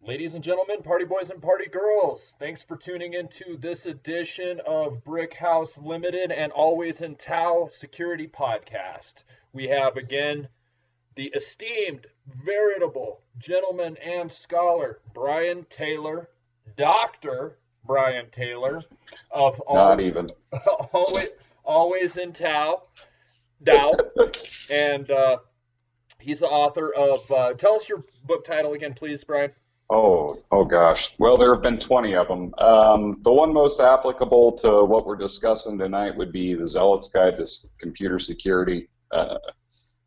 Ladies and gentlemen, party boys and party girls, thanks for tuning into this edition of Briq Haus Ltd. and Always in Tau Security Podcast. We have again the esteemed, veritable gentleman and scholar, Brian Taylor, Dr. Brian Taylor of Not even. Always in Tau, and he's the author of, tell us your book title again, please, Brian. Oh gosh. Well, there have been 20 of them. The one most applicable to what we're discussing tonight would be The Zealot's Guide to Computer Security. It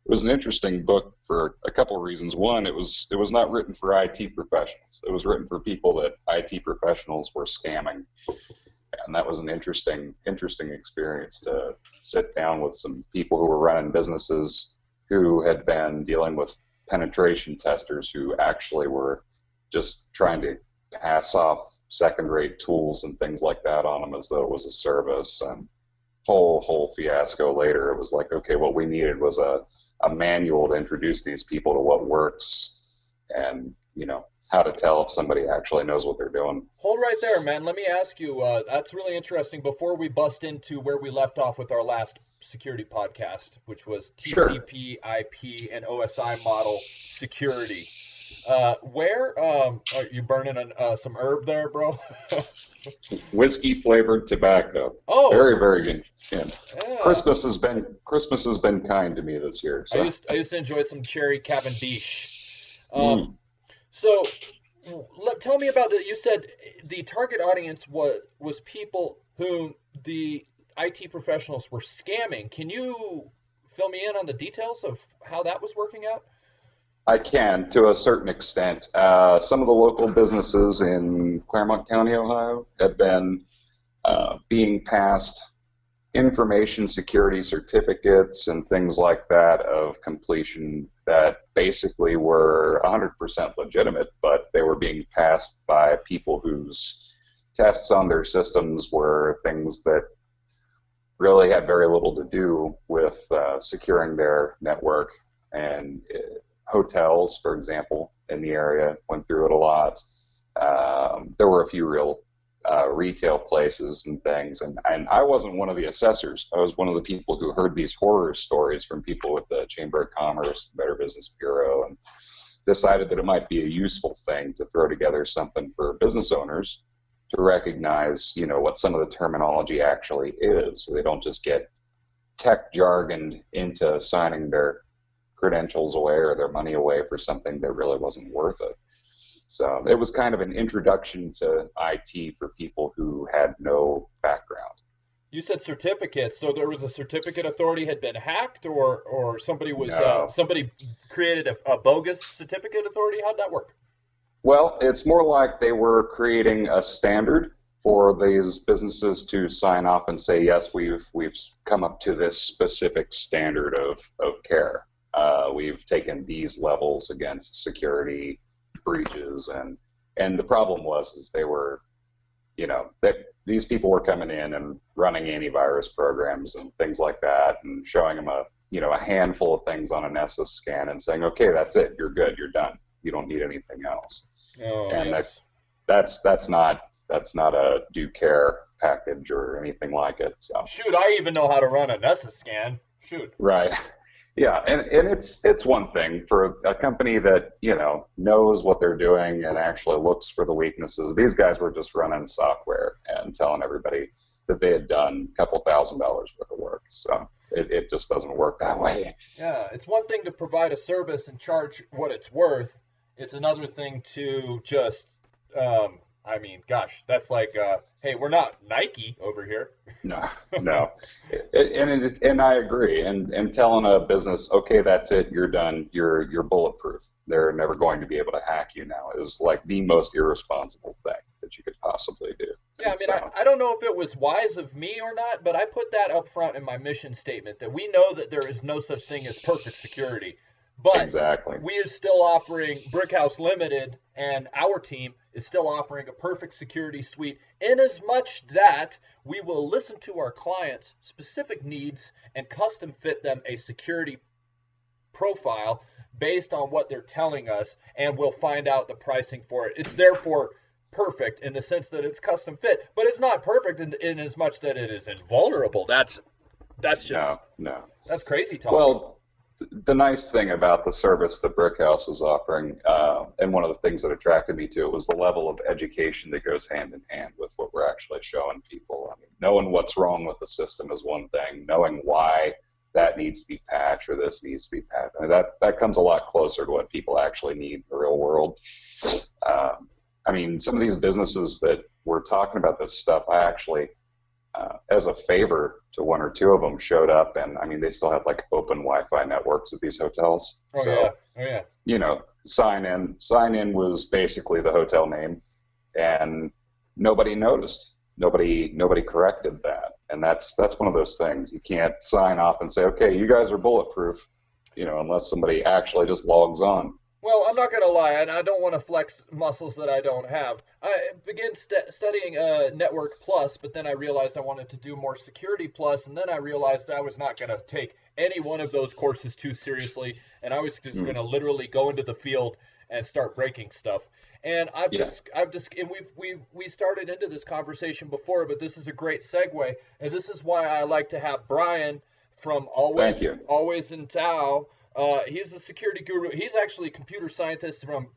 was an interesting book for a couple of reasons. One, it was not written for IT professionals. It was written for people that IT professionals were scamming. And that was an interesting experience to sit down with some people who were running businesses who had been dealing with penetration testers who actually were just trying to pass off second-rate tools and things like that on them as though it was a service. And whole fiasco later, it was like, okay, what we needed was a manual to introduce these people to what works and, how to tell if somebody actually knows what they're doing. Hold right there, man. Let me ask you, that's really interesting. Before we bust into where we left off with our last security podcast, which was TCP, IP, and OSI model security. Where are you burning some herb there, bro? Whiskey flavored tobacco. Oh, very, very good. Yeah. Yeah. Christmas has been kind to me this year. So. I used to enjoy some cherry Cavendish. Mm. Tell me about that. You said the target audience was people whom the IT professionals were scamming. Can you fill me in on the details of how that was working out? I can, to a certain extent. Some of the local businesses in Claremont County, Ohio, have been being passed information security certificates and things like that of completion that basically were 100% legitimate, but they were being passed by people whose tests on their systems were things that really had very little to do with securing their network. And hotels, for example, in the area went through it a lot. There were a few real retail places and things, and I wasn't one of the assessors. I was one of the people who heard these horror stories from people with the Chamber of Commerce, Better Business Bureau, and decided that it might be a useful thing to throw together something for business owners to recognize, what some of the terminology actually is, so they don't just get tech jargoned into signing their credentials away or their money away for something that really wasn't worth it. So it was kind of an introduction to IT for people who had no background. You said certificates, so there was a certificate authority had been hacked, or somebody was No. Somebody created a bogus certificate authority. How'd that work? Well, it's more like they were creating a standard for these businesses to sign off and say, yes, we've come up to this specific standard of care. We've taken these levels against security breaches, and the problem was they were, these people were coming in and running antivirus programs and things like that, and showing them a handful of things on an SS scan and saying, okay, that's it, you're good, you're done, you don't need anything else. Oh, And yes. that's not a due care package or anything like it. So. Shoot, I even know how to run a Nessus scan. Shoot. Right. Yeah, and it's one thing for a company that, knows what they're doing and actually looks for the weaknesses. These guys were just running software and telling everybody that they had done a couple $1,000s worth of work. So it just doesn't work that way. Yeah, it's one thing to provide a service and charge what it's worth. It's another thing to just, gosh, that's like, hey, we're not Nike over here. No. And I agree. And telling a business, okay, that's it, you're done, you're bulletproof, they're never going to be able to hack you now, is like the most irresponsible thing that you could possibly do. Yeah, I don't know if it was wise of me or not, but I put that up front in my mission statement, that we know that there is no such thing as perfect security. But exactly. We are still offering, Briq Haus Ltd. And our team is still offering a perfect security suite, in as much that we will listen to our clients' specific needs and custom fit them a security profile based on what they're telling us, and we'll find out the pricing for it. It's therefore perfect in the sense that it's custom fit, but it's not perfect in as much that it is invulnerable. That's just no. that's crazy talk. Well, the nice thing about the service that Briq Haus was offering, and one of the things that attracted me to it, was the level of education that goes hand in hand with what we're actually showing people. I mean, knowing what's wrong with the system is one thing. Knowing why that needs to be patched or this needs to be patched, I mean, that comes a lot closer to what people actually need in the real world. I mean, some of these businesses that we're talking about this stuff, I actually, as a favor to one or two of them, showed up, and I mean, they still have like open Wi-Fi networks at these hotels. Oh, so, yeah. Oh, yeah. You know, sign in was basically the hotel name, and nobody noticed. Nobody corrected that, and that's one of those things. You can't sign off and say, okay, you guys are bulletproof, you know, unless somebody actually just logs on. Well, I'm not going to lie, and I don't want to flex muscles that I don't have. I began studying Network Plus, but then I realized I wanted to do more Security Plus, and then I realized I was not going to take any one of those courses too seriously, and I was just going to literally go into the field and start breaking stuff. And and we started into this conversation before, but this is a great segue, and this is why I like to have Brian from Always in Tao. He's a security guru. He's actually a computer scientist from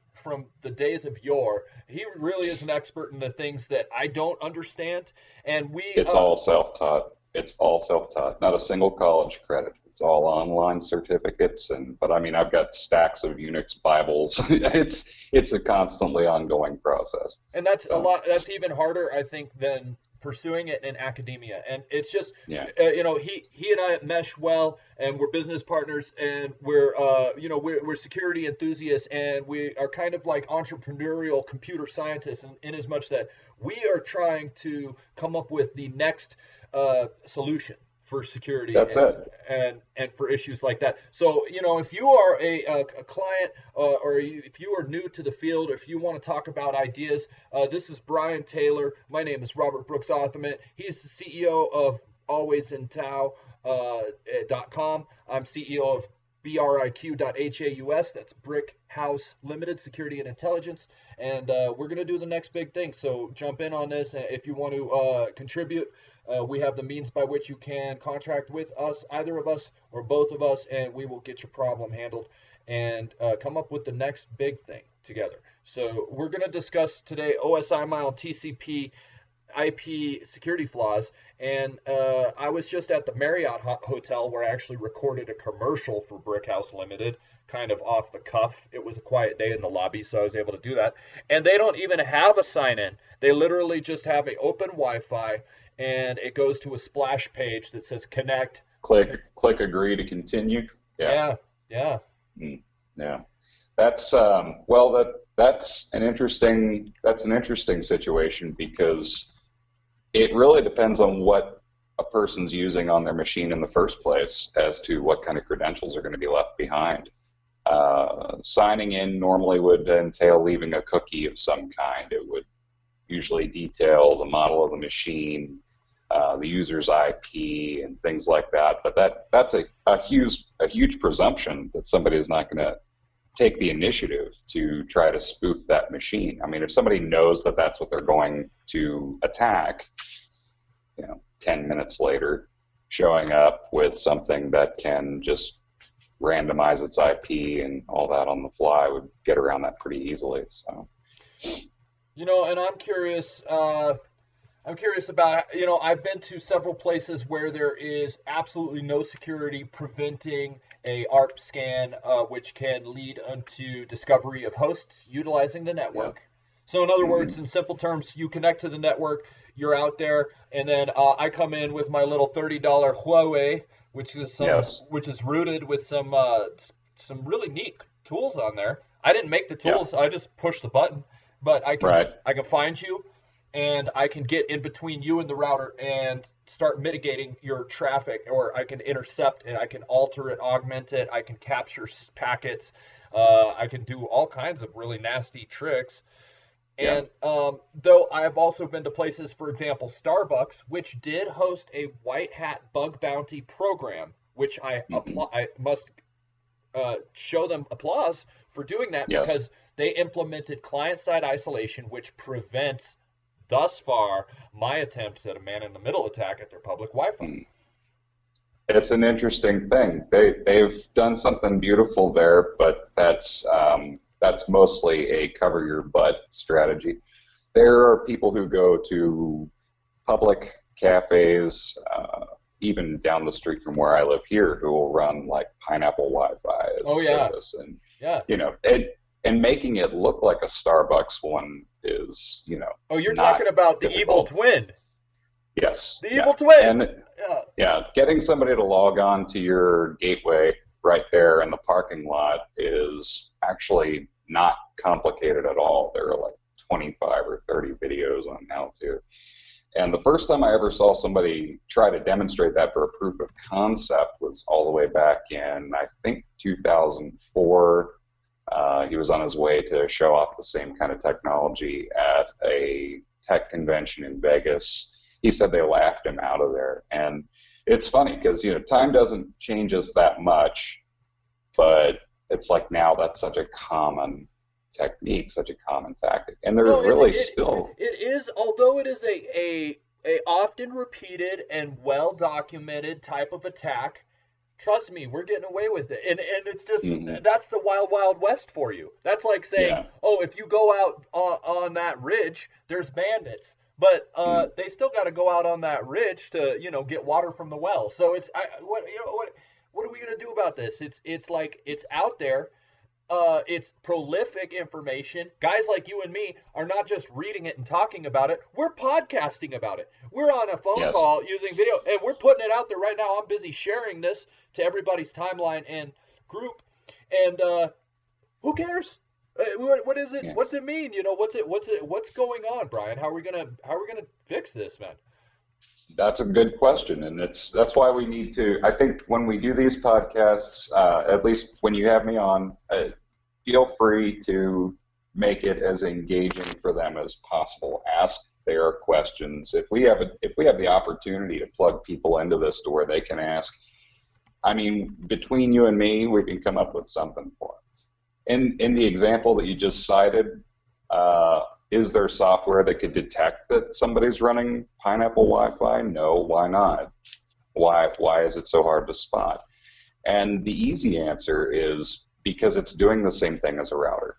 the days of yore. He really is an expert in the things that I don't understand. And it's all self-taught. It's all self-taught. Not a single college credit. It's all online certificates. But I mean, I've got stacks of Unix Bibles. It's a constantly ongoing process. And that's a lot. That's even harder, I think, than pursuing it in academia. And it's just, he and I mesh well, and we're business partners, and we're security enthusiasts, and we are kind of like entrepreneurial computer scientists in as much that we are trying to come up with the next solution for security. That's it. And for issues like that. So, if you are a client or if you are new to the field, or if you want to talk about ideas, this is Brian Taylor. My name is Robert Brooks Authement. He's the CEO of alwaysintow.com. I'm CEO of briq.haus. That's Briq Haus Ltd, Security and Intelligence. And we're going to do the next big thing. So jump in on this. If you want to contribute, we have the means by which you can contract with us, either of us or both of us, and we will get your problem handled and come up with the next big thing together. So we're going to discuss today OSI mile TCP IP security flaws, and I was just at the Marriott Hotel where I actually recorded a commercial for Briq Haus Ltd, kind of off the cuff. It was a quiet day in the lobby, so I was able to do that. And they don't even have a sign-in. They literally just have an open Wi-Fi, and it goes to a splash page that says connect. Click agree to continue. Yeah. Yeah. That's that's an interesting situation, because it really depends on what a person's using on their machine in the first place as to what kind of credentials are going to be left behind. Signing in normally would entail leaving a cookie of some kind. It would usually detail the model of the machine, the user's IP, and things like that. But that's a huge presumption that somebody is not going to take the initiative to try to spoof that machine. I mean, if somebody knows that that's what they're going to attack, 10 minutes later, showing up with something that can just randomize its IP and all that on the fly would get around that pretty easily. So, and I'm curious. I'm curious about, I've been to several places where there is absolutely no security preventing a ARP scan, which can lead unto discovery of hosts utilizing the network. Yeah. So in other words, in simple terms, you connect to the network, you're out there, and then I come in with my little $30 Huawei, which is rooted with some really neat tools on there. I didn't make the tools, I just pushed the button, but I can find you, and I can get in between you and the router and start mitigating your traffic, or I can intercept it, I can alter it, augment it, I can capture packets, I can do all kinds of really nasty tricks. And though I've also been to places, for example, Starbucks, which did host a white hat bug bounty program, which I must show them applause for doing that, Yes. because they implemented client-side isolation, which prevents, thus far, my attempts at a man-in-the-middle attack at their public Wi-Fi. It's an interesting thing. They've done something beautiful there, but that's mostly a cover your butt strategy. There are people who go to public cafes, even down the street from where I live here, who will run like Pineapple Wi-Fi as Oh a yeah, service, and yeah. and making it look like a Starbucks one is Oh, you're not talking about the evil difficult. twin. Yes, The yeah, evil twin. and Yeah. yeah, getting somebody to log on to your gateway right there in the parking lot is actually not complicated at all. There are like 25 or 30 videos on how to. And the first time I ever saw somebody try to demonstrate that for a proof of concept was all the way back in, I think, 2004. He was on his way to show off the same kind of technology at a tech convention in Vegas. He said they laughed him out of there. And it's funny because, time doesn't change us that much, but it's like now that's such a common technique, such a common tactic. And there's No, really still... it is, although it is a often repeated and well documented type of attack. Trust me, we're getting away with it, and it's just that's the wild wild west for you. That's like saying, oh, if you go out on that ridge, there's bandits, but they still got to go out on that ridge to get water from the well. So it's what are we gonna do about this? It's like it's out there. It's prolific information. Guys like you and me are not just reading it and talking about it. We're podcasting about it. We're on a phone call using video, and we're putting it out there right now. I'm busy sharing this to everybody's timeline and group. And who cares? What is it? Yeah. What's it mean? What's going on, Brian? How are we gonna fix this, man? That's a good question, and that's why we need to. I think when we do these podcasts, at least when you have me on, feel free to make it as engaging for them as possible. Ask their questions. If we have the opportunity to plug people into this to where they can ask, I mean, between you and me, we can come up with something for them. In the example that you just cited. Is there software that could detect that somebody's running Pineapple Wi-Fi? No, why not? Why is it so hard to spot? And the easy answer is because it's doing the same thing as a router.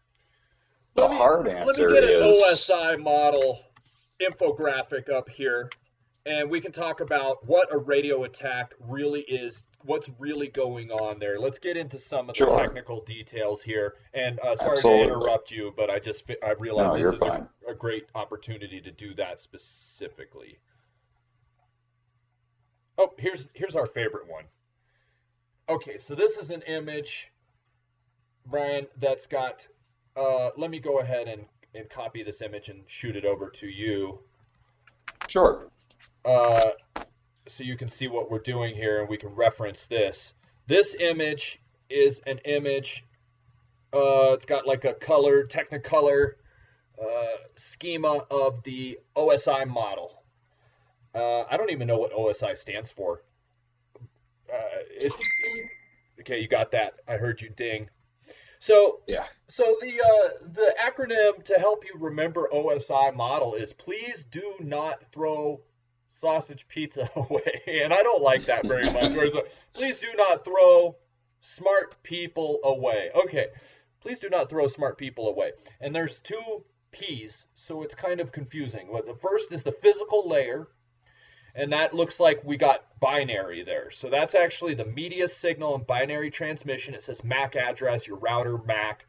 The hard answer is... Let me get an OSI model infographic up here, and we can talk about what a radio attack really is, what's really going on there. Let's get into some of the technical details here. And sorry to interrupt you, but I realize this is a great opportunity to do that specifically. Oh, here's our favorite one. Okay, so this is an image, Brian, that's got, let me go ahead and copy this image and shoot it over to you. Sure. So you can see what we're doing here, and we can reference this. This image is an image. It's got like a Technicolor schema of the OSI model. I don't even know what OSI stands for. It's okay. You got that? I heard you ding. So yeah. So the acronym to help you remember OSI model is please do not throw sausage pizza away, and I don't like that very much. Please do not throw smart people away. Okay, please do not throw smart people away. And there's two P's, so it's kind of confusing. Well, the first is the physical layer, and that looks like we got binary there. So that's actually the media signal and binary transmission. It says MAC address, your router MAC.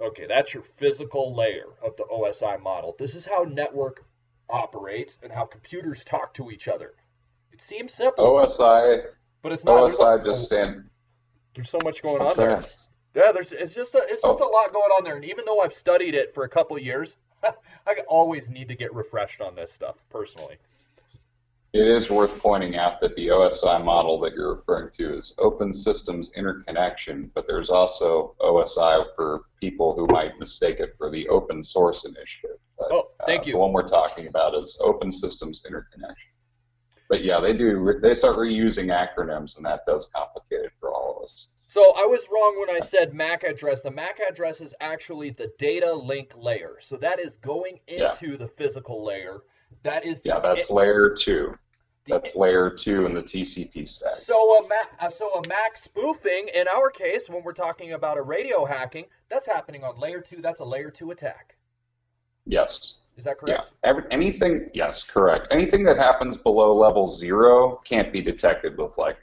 Okay, that's your physical layer of the OSI model. This is how network operates and how computers talk to each other. It seems simple. OSI, but it's not. There's so much going on there. Yeah, it's just a lot going on there. And even though I've studied it for a couple of years, I always need to get refreshed on this stuff personally. It is worth pointing out that the OSI model that you're referring to is Open Systems Interconnection, but there's also OSI for people who might mistake it for the Open Source Initiative. But, thank you. The one we're talking about is Open Systems Interconnection. But yeah, they start reusing acronyms, and that does complicate it for all of us. So I was wrong when I said MAC address. The MAC address is actually the data link layer. So that is going Yeah, into the physical layer. That is yeah, that's layer 2. the That's layer 2 in the TCP stack. so a MAC spoofing in our case when we're talking about a radio hacking, that's happening on layer 2. That's a layer 2 attack. Yes. Is that Yeah. correct? Anything, yes, correct. Anything that happens below level 0 can't be detected with like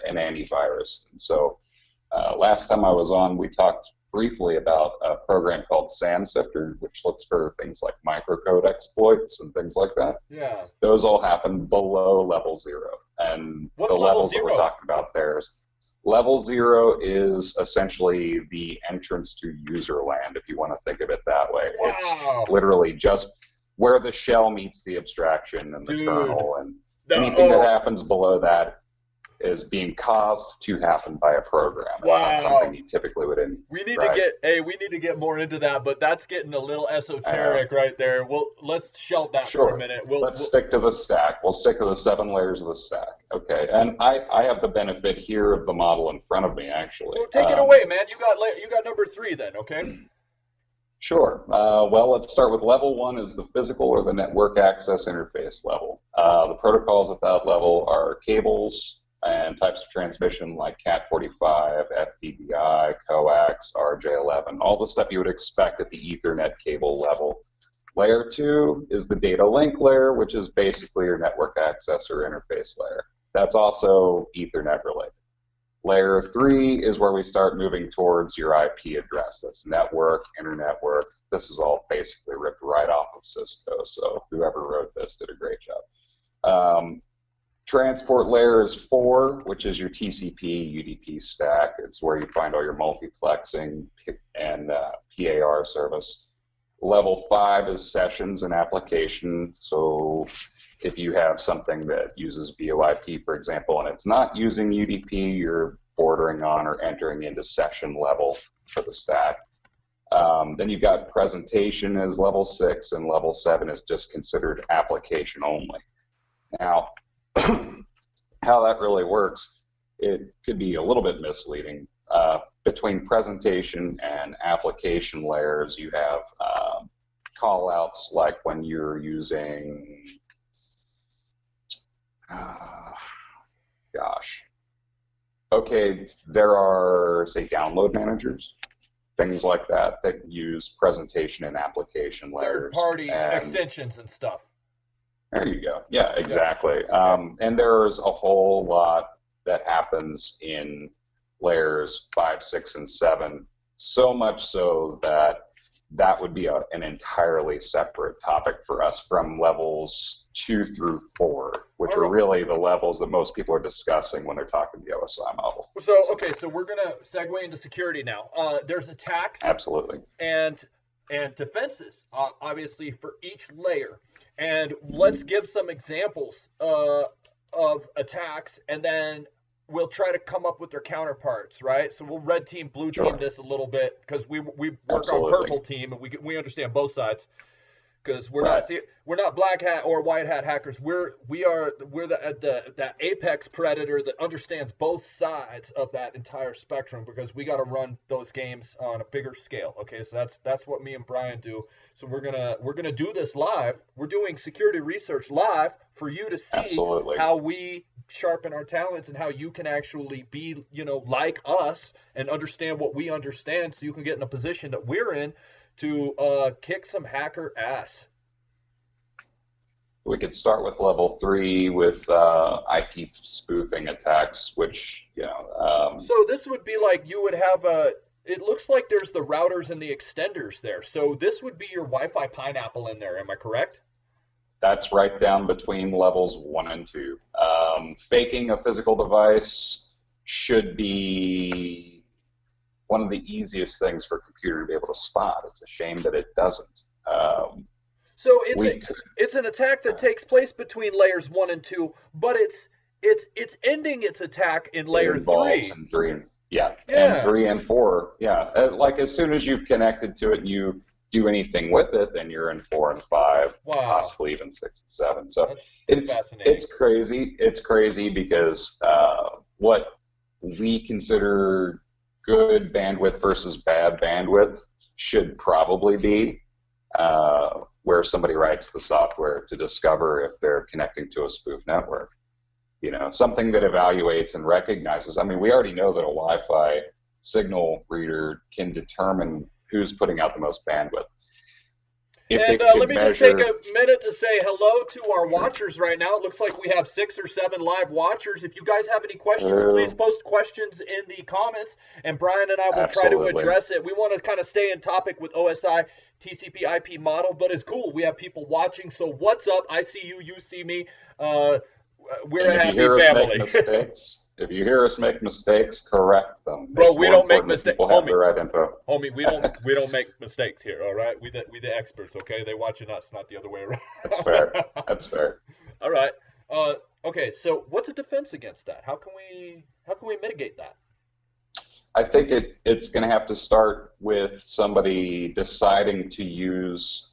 an antivirus. And so last time I was on, we talked briefly about a program called Sand Sifter, which looks for things like microcode exploits and things like that. Yeah. Those all happen below level 0. And What's the level levels that we're 0? talking about there is level 0 is essentially the entrance to user land, if you want to think of it that way. Wow. It's literally just where the shell meets the abstraction and the Dude. kernel, and anything that happens below that is being caused to happen by a program. It's not something you typically would We need to get more into that, but that's getting a little esoteric right there. Let's shelve that for a minute. Let's stick to the stack. We'll stick to the 7 layers of the stack. Okay, and I have the benefit here of the model in front of me, actually. Well, take it away, man. You got number 3 then, okay? Sure. Well, let's start with level 1 is the physical or the network access interface level. The protocols at that level are cables and types of transmission like Cat45, FTDI, coax, RJ11, all the stuff you would expect at the Ethernet cable level. Layer 2 is the data link layer, which is basically your network access or interface layer. That's also Ethernet related. Layer 3 is where we start moving towards your IP address. That's network, internetwork. This is all basically ripped right off of Cisco, so whoever wrote this did a great job. Transport layer is 4, which is your TCP, UDP stack. It's where you find all your multiplexing and PAR service. Level 5 is sessions and application. So if you have something that uses VoIP, for example, and it's not using UDP, you're bordering on or entering into session level for the stack. Then you've got presentation as level 6, and level 7 is just considered application only. Now, how that really works, it could be a little bit misleading. Between presentation and application layers, you have call-outs like when you're using, okay, there are, say, download managers, things like that use presentation and application layers. Third-party extensions and stuff. There you go. Yeah, exactly. And there's a whole lot that happens in layers 5, 6, and 7, so much so that that would be an entirely separate topic for us from levels 2 through 4, which are really the levels that most people are discussing when they're talking the OSI model. So, okay, so we're going to segue into security now. There's attacks. Absolutely. And defenses, obviously, for each layer. And let's give some examples of attacks, and then we'll try to come up with their counterparts, right? So we'll red team, blue team this a little bit because we work on purple team, and we understand both sides because we're not black hat or white hat hackers. We're the apex predator that understands both sides of that entire spectrum because we got to run those games on a bigger scale. Okay, so that's what me and Brian do. So we're gonna do this live. We're doing security research live for you to see how we sharpen our talents and how you can actually be, like us and understand what we understand, so you can get in a position that we're in to kick some hacker ass. We could start with level 3 with IP spoofing attacks, which, So this would be like you would have it looks like there's the routers and the extenders there. So this would be your Wi-Fi pineapple in there, am I correct? That's right down between levels 1 and 2. Faking a physical device should be one of the easiest things for a computer to be able to spot. It's a shame that it doesn't. So it's an attack that takes place between layers 1 and 2, but it's ending its attack in layer 3. And 3 and 3 and 4. Yeah, like as soon as you've connected to it and you do anything with it, then you're in 4 and 5, possibly even 6 and 7. So it's crazy. It's crazy because what we consider good bandwidth versus bad bandwidth should probably be where somebody writes the software to discover if they're connecting to a spoof network. You know, something that evaluates and recognizes. I mean, we already know that a Wi-Fi signal reader can determine who's putting out the most bandwidth. If and let me just take a minute to say hello to our watchers right now. It looks like we have 6 or 7 live watchers. If you guys have any questions, please post questions in the comments, and Brian and I will try to address it. We want to kind of stay in topic with OSI, TCP IP model, but it's cool. We have people watching, so what's up? I see you, you see me. We're a happy family. If you hear us make mistakes, correct them. Bro, we don't make mistakes. People have the right info. Homie, we don't make mistakes here. All right, we the experts. Okay, they watching us, not the other way around. That's fair. That's fair. All right. Okay. So, what's a defense against that? How can we mitigate that? I think it's going to have to start with somebody deciding to use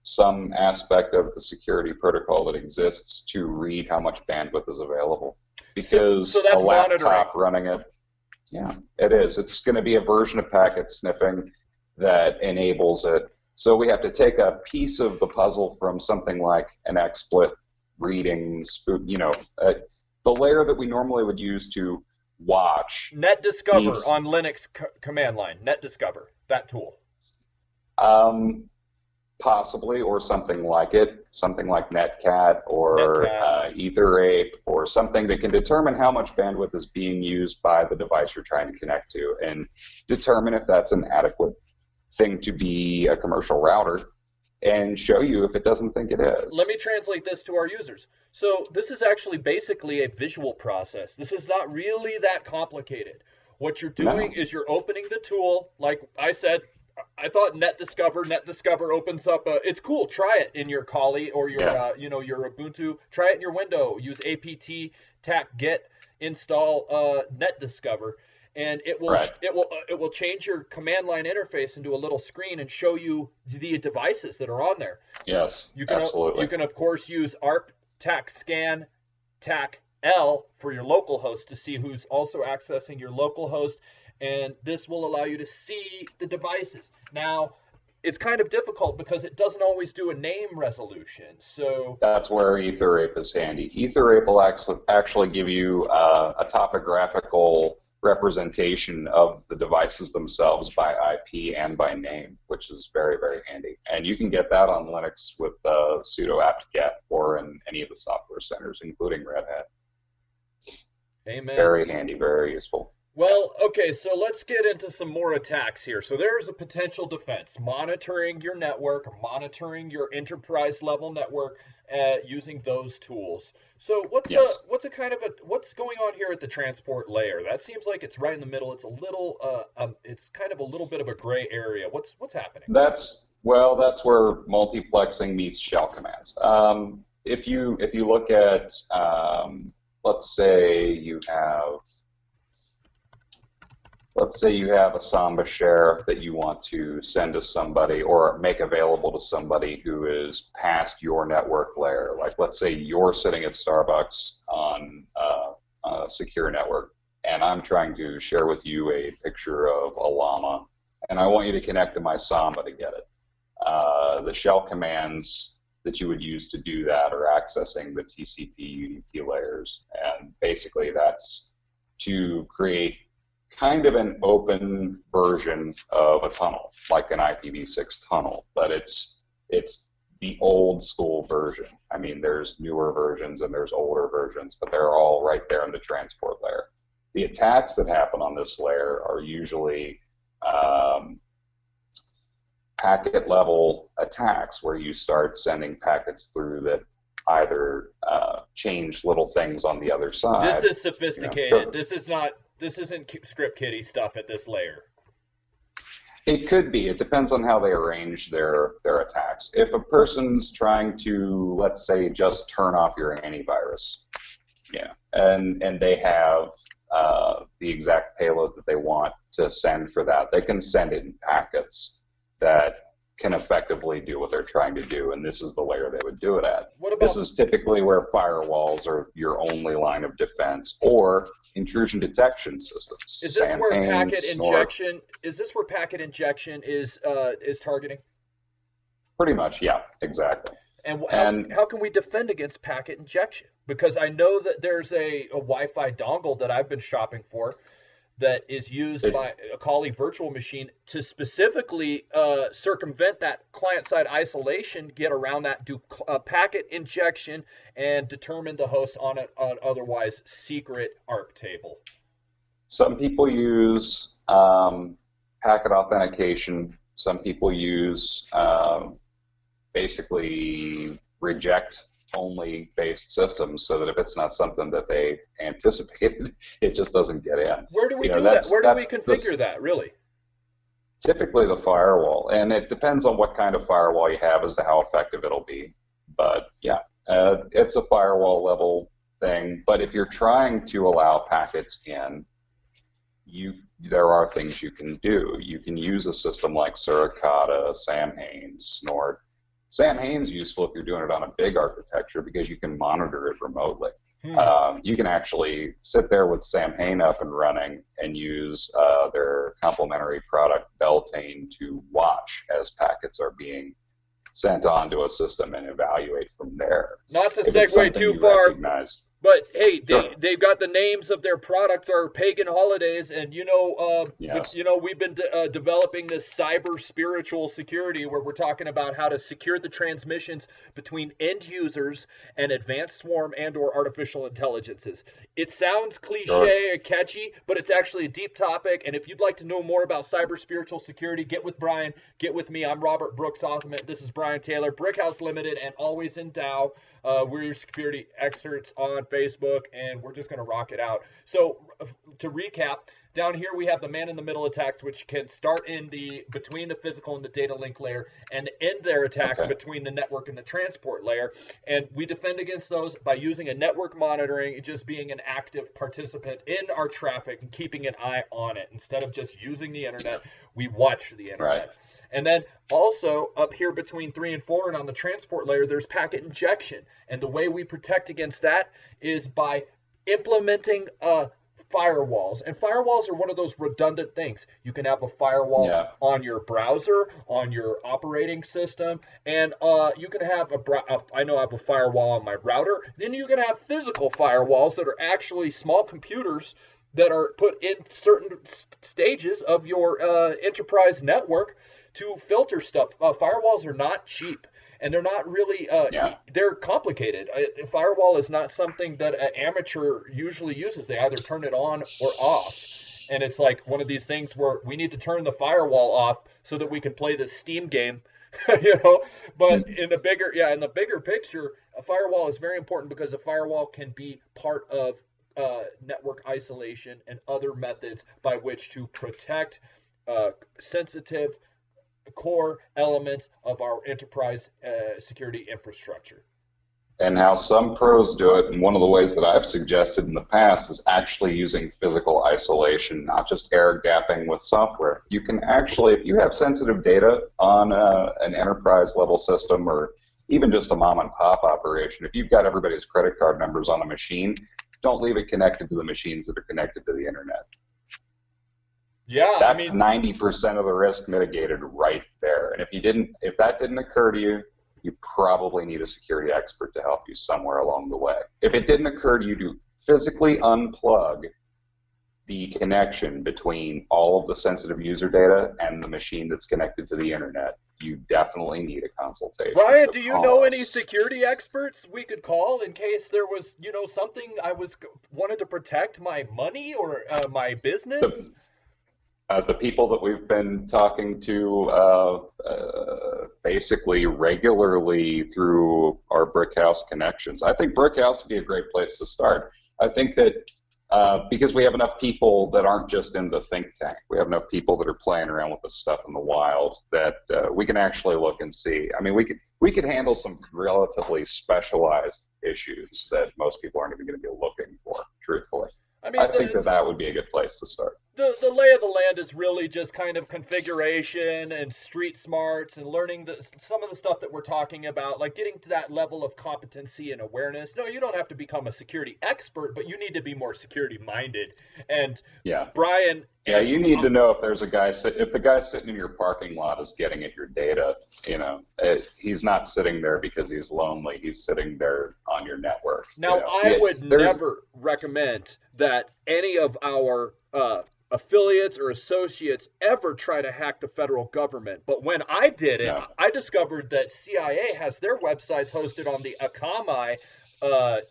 some aspect of the security protocol that exists to read how much bandwidth is available. Because so that's a laptop monitoring. Running it, yeah, it is. It's going to be a version of packet sniffing that enables it. So we have to take a piece of the puzzle from something like an XSplit reading, you know, the layer that we normally would use to watch. NetDiscover on Linux command line. NetDiscover, that tool. Possibly, or something like it, something like Netcat or EtherApe, or something that can determine how much bandwidth is being used by the device you're trying to connect to, and determine if that's an adequate thing to be a commercial router, and show you if it doesn't think it is. Let me translate this to our users. So this is actually basically a visual process. This is not really that complicated. What you're doing is you're opening the tool, like I said. I thought NetDiscover opens up it's cool. Try it in your Kali or your your Ubuntu. Try it in your window. Use apt tac get install NetDiscover, and it will change your command line interface into a little screen and show you the devices that are on there. Yes, absolutely. You can of course use ARP tac scan tac L for your local host to see who's also accessing your local host. And this will allow you to see the devices. Now, it's kind of difficult because it doesn't always do a name resolution. So that's where EtherApe is handy. EtherApe will actually give you a topographical representation of the devices themselves by IP and by name, which is very, very handy. And you can get that on Linux with sudo apt-get or in any of the software centers, including Red Hat. Amen. Very handy, very useful. Well, okay, so let's get into some more attacks here. So there's a potential defense, monitoring your network, monitoring your enterprise level network using those tools. So what's going on here at the transport layer? That seems like it's right in the middle. It's a little it's kind of a little bit of a gray area. What's happening? That's where multiplexing meets shell commands. If you look at let's say you have a Samba share that you want to send to somebody or make available to somebody who is past your network layer. Like, let's say you're sitting at Starbucks on a secure network, and I'm trying to share with you a picture of a llama, and I want you to connect to my Samba to get it. The shell commands that you would use to do that are accessing the TCP UDP layers, and basically that's to create kind of an open version of a tunnel, like an IPv6 tunnel, but it's the old school version. I mean, there's newer versions and there's older versions, but they're all right there in the transport layer. The attacks that happen on this layer are usually packet level attacks, where you start sending packets through that either change little things on the other side. This is sophisticated. This isn't script kiddie stuff at this layer. It could be. It depends on how they arrange their attacks. If a person's trying to, let's say, just turn off your antivirus, and they have the exact payload that they want to send for that, they can send it in packets that can effectively do what they're trying to do, and this is the layer they would do it at. What about, this is typically where firewalls are your only line of defense, or intrusion detection systems. is this where packet Snort. injection? Is this where packet injection is targeting? Pretty much, yeah, exactly. And how can we defend against packet injection? Because I know that there's a Wi-Fi dongle that I've been shopping for that is used by a colleague virtual machine to specifically circumvent that client-side isolation, get around that, do packet injection, and determine the host on an otherwise secret ARP table. Some people use packet authentication. Some people use basically reject-only based systems, so that if it's not something that they anticipated, it just doesn't get in. Where do we do that? Where do we configure that, really? Typically the firewall, and it depends on what kind of firewall you have as to how effective it'll be. But yeah, it's a firewall level thing. But if you're trying to allow packets in, there are things you can do. You can use a system like Suricata, Samhain's, Snort. Samhain's useful if you're doing it on a big architecture because you can monitor it remotely. You can actually sit there with Samhain up and running and use their complementary product Beltane to watch as packets are being sent onto a system and evaluate from there. Not to segue too far. But hey, they've got the names of their products are pagan holidays, and yes. We've been developing this cyber spiritual security where we're talking about how to secure the transmissions between end users and advanced swarm and/or artificial intelligences. It sounds cliche and catchy, but it's actually a deep topic. And if you'd like to know more about cyber spiritual security, get with Brian, get with me. I'm Robert Brooks Authement. This is Brian Taylor, Briq Haus Ltd, and Always in Dow. We're your security experts on Facebook, and we're just going to rock it out. So to recap, down here we have the man-in-the-middle attacks, which can start between the physical and the data link layer, and end their attack between the network and the transport layer. And we defend against those by using a network monitoring, just being an active participant in our traffic and keeping an eye on it. Instead of just using the internet, we watch the internet. Right. And then also up here between 3 and 4 and on the transport layer, there's packet injection. And the way we protect against that is by implementing firewalls. And firewalls are one of those redundant things. You can have a firewall on your browser, on your operating system, and you can have I know I have a firewall on my router. Then you can have physical firewalls that are actually small computers that are put in certain stages of your enterprise network to filter stuff. Firewalls are not cheap, and they're not really, they're complicated. A firewall is not something that an amateur usually uses. They either turn it on or off. And it's like one of these things where we need to turn the firewall off so that we can play this Steam game, But in the bigger picture, a firewall is very important because a firewall can be part of network isolation and other methods by which to protect sensitive core elements of our enterprise security infrastructure. And how some pros do it, and one of the ways that I've suggested in the past is actually using physical isolation, not just air gapping with software. You can actually, if you have sensitive data on an enterprise level system or even just a mom and pop operation, if you've got everybody's credit card numbers on a machine, don't leave it connected to the machines that are connected to the internet. Yeah, that's 90% of the risk mitigated right there. And if that didn't occur to you, you probably need a security expert to help you somewhere along the way. If it didn't occur to you to physically unplug the connection between all of the sensitive user data and the machine that's connected to the internet, you definitely need a consultation. Brian, do you know any security experts we could call in case there was, something I wanted to protect my money or my business? The people that we've been talking to basically regularly through our Briq Haus connections. I think Briq Haus would be a great place to start. I think that because we have enough people that aren't just in the think tank, we have enough people that are playing around with this stuff in the wild that we can actually look and see. I mean, we could handle some relatively specialized issues that most people aren't even going to be looking for, truthfully. I think that would be a good place to start. the lay of the land is really just kind of configuration and street smarts and learning some of the stuff that we're talking about, like getting to that level of competency and awareness. No, you don't have to become a security expert, but you need to be more security minded. And Yeah. Brian, Yeah, and you need to know if there's a guy if the guy sitting in your parking lot is getting at your data, he's not sitting there because he's lonely. He's sitting there on your network. now I would never recommend that any of our affiliates or associates ever try to hack the federal government. But when I did it, No. I discovered that CIA has their websites hosted on the Akamai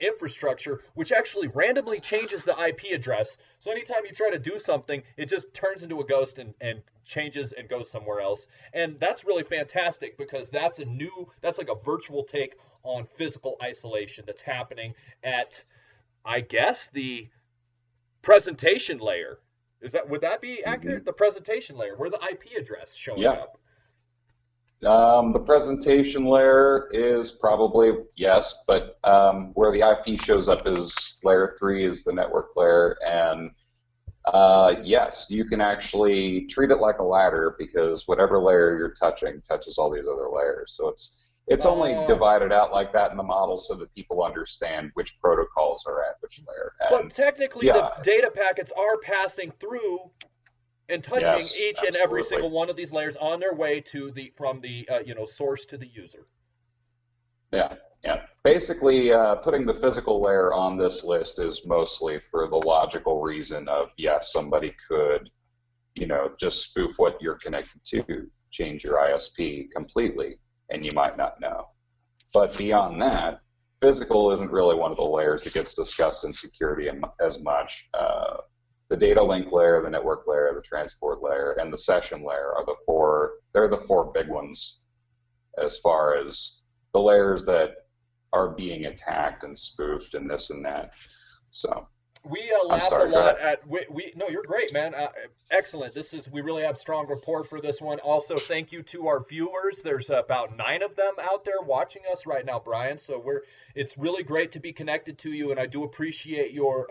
infrastructure, which actually randomly changes the IP address. So anytime you try to do something, it just turns into a ghost and changes and goes somewhere else. And that's really fantastic because that's like a virtual take on physical isolation that's happening at, I guess, the presentation layer. Would that be accurate? Mm-hmm. The presentation layer, where the IP address showing Yeah. up. The presentation layer is probably yes, but where the IP shows up is layer 3 is the network layer, and yes, you can actually treat it like a ladder because whatever layer you're touching touches all these other layers. So it's only divided out like that in the model so that people understand which protocols are at which layer. But technically, the data packets are passing through and touching each and every single one of these layers on their way to from the source to the user. Yeah. Basically, putting the physical layer on this list is mostly for the logical reason of, yes, somebody could, just spoof what you're connected to, change your ISP completely, and you might not know. But beyond that, physical isn't really one of the layers that gets discussed in security as much. The data link layer, the network layer, the transport layer, and the session layer are they're the four big ones as far as the layers that are being attacked and spoofed and this and that. So we laughed a lot at no, you're great, man. Excellent. We really have strong rapport for this one. Also, thank you to our viewers. There's about 9 of them out there watching us right now, Brian. So it's really great to be connected to you, and I do appreciate your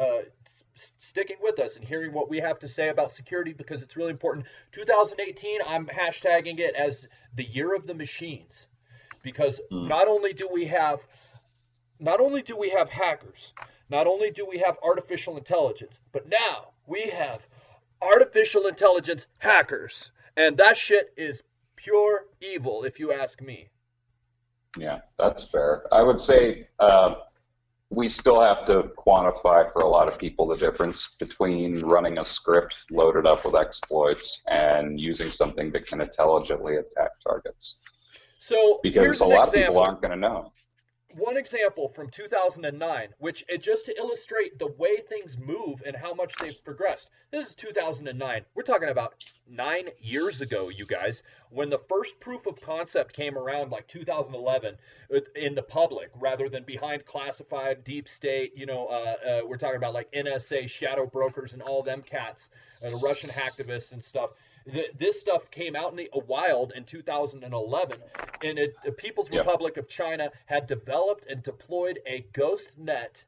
sticking with us and hearing what we have to say about security because it's really important. 2018, I'm hashtagging it as the year of the machines because not only do we have hackers, not only do we have artificial intelligence, but now we have artificial intelligence hackers, and that shit is pure evil if you ask me. Yeah, that's fair. I would say we still have to quantify for a lot of people the difference between running a script loaded up with exploits and using something that can intelligently attack targets. So because a lot of people aren't going to know. One example from 2009, which just to illustrate the way things move and how much they've progressed. This is 2009. We're talking about 9 years ago, you guys, when the first proof of concept came around, like 2011, in the public, rather than behind classified, deep state. We're talking about like NSA, shadow brokers, and all them cats, the Russian hacktivists and stuff. This stuff came out in the wild in 2011, and the People's Republic of China had developed and deployed a ghost net.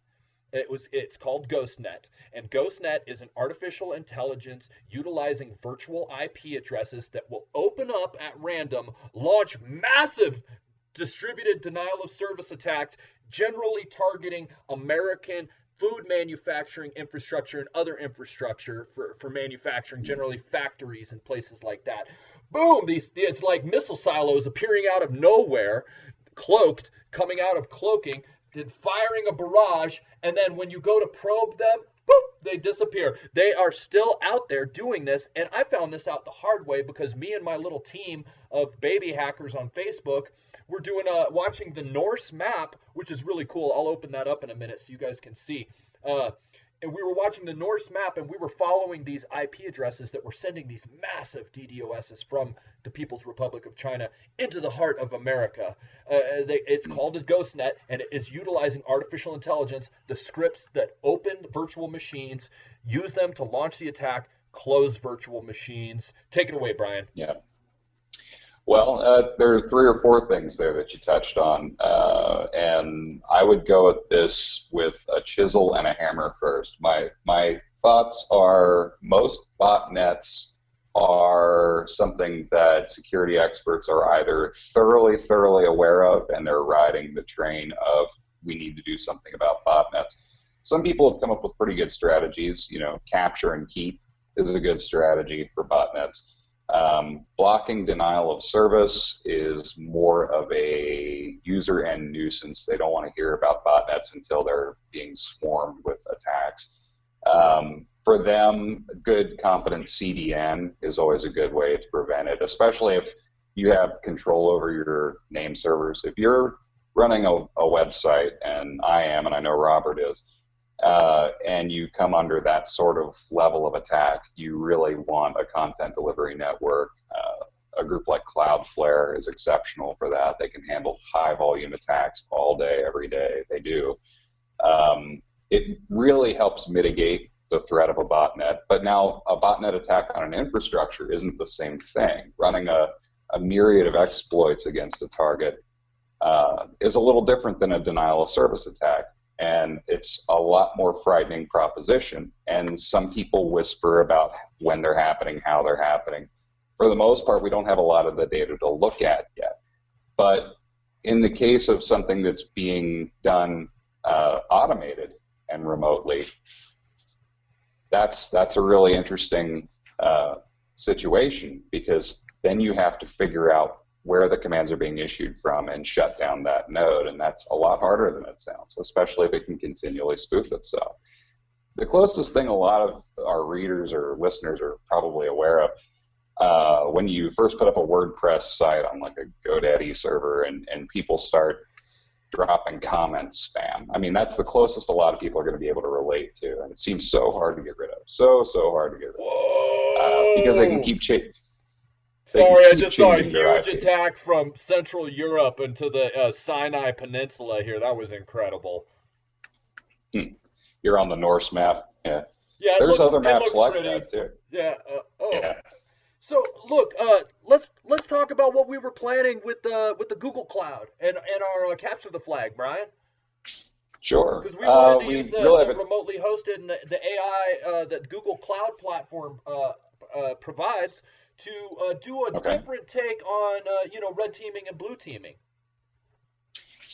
It's called GhostNet, and GhostNet is an artificial intelligence utilizing virtual IP addresses that will open up at random, launch massive distributed denial of service attacks, generally targeting American food manufacturing infrastructure and other infrastructure for manufacturing, generally factories and places like that. Boom! It's like missile silos appearing out of nowhere, cloaked, coming out of cloaking, firing a barrage, and then when you go to probe them, boop, they disappear. They are still out there doing this, and I found this out the hard way because me and my little team of baby hackers on Facebook, we're doing watching the Norse map, which is really cool. I'll open that up in a minute so you guys can see. And we were watching the Norse map, and we were following these IP addresses that were sending these massive DDoSs from the People's Republic of China into the heart of America. It's called a GhostNet, and it is utilizing artificial intelligence, the scripts that open virtual machines, use them to launch the attack, close virtual machines. Take it away, Brian. Yeah. Well, there are 3 or 4 things there that you touched on, and I would go at this with a chisel and a hammer first. My most botnets are something that security experts are either thoroughly aware of, and they're riding the train of, we need to do something about botnets. Some people have come up with pretty good strategies. You know, capture and keep is a good strategy for botnets. Blocking denial of service is more of a user end nuisance. They don't want to hear about botnets until they're being swarmed with attacks. For them, good, competent CDN is always a good way to prevent it, especially if you have control over your name servers. If you're running a website, and I am, and I know Robert is, and you come under that sort of level of attack, you really want a content delivery network. A group like Cloudflare is exceptional for that. They can handle high volume attacks all day, every day. They do. It really helps mitigate the threat of a botnet, but now a botnet attack on an infrastructure isn't the same thing. Running a myriad of exploits against a target is a little different than a denial of service attack, and it's a lot more frightening proposition, and some people whisper about when they're happening, how they're happening. For the most part, we don't have a lot of the data to look at yet, but in the case of something that's being done automated and remotely, that's a really interesting situation, because then you have to figure out where the commands are being issued from and shut down that node, and that's a lot harder than it sounds, especially if it can continually spoof itself. The closest thing a lot of our readers or listeners are probably aware of, when you first put up a WordPress site on like a GoDaddy server and people start dropping comment spam. I mean, that's the closest a lot of people are going to be able to relate to, and it seems so hard to get rid of. So hard to get rid of. Because they can keep changing. Sorry, I just saw a huge attack from Central Europe into the Sinai Peninsula here. That was incredible. You're on the Norse map. Yeah. Yeah. There's other maps like that too. Yeah. Yeah. So look, let's talk about what we were planning with the Google Cloud and our capture the flag, Brian. Sure. Because we wanted to use the remotely hosted and the AI that Google Cloud Platform provides to do a different take on red teaming and blue teaming.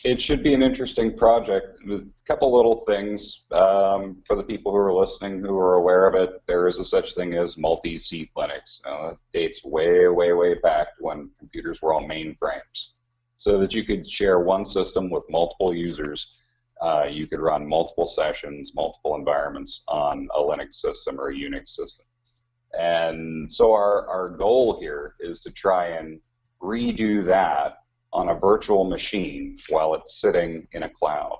It should be an interesting project. A couple little things for the people who are listening who are aware of it. There is a such thing as multi-seat Linux. It dates way back to when computers were all mainframes, so that you could share one system with multiple users. You could run multiple sessions, multiple environments on a Linux system or a Unix system. And so our goal here is to try and redo that on a virtual machine while it's sitting in a cloud.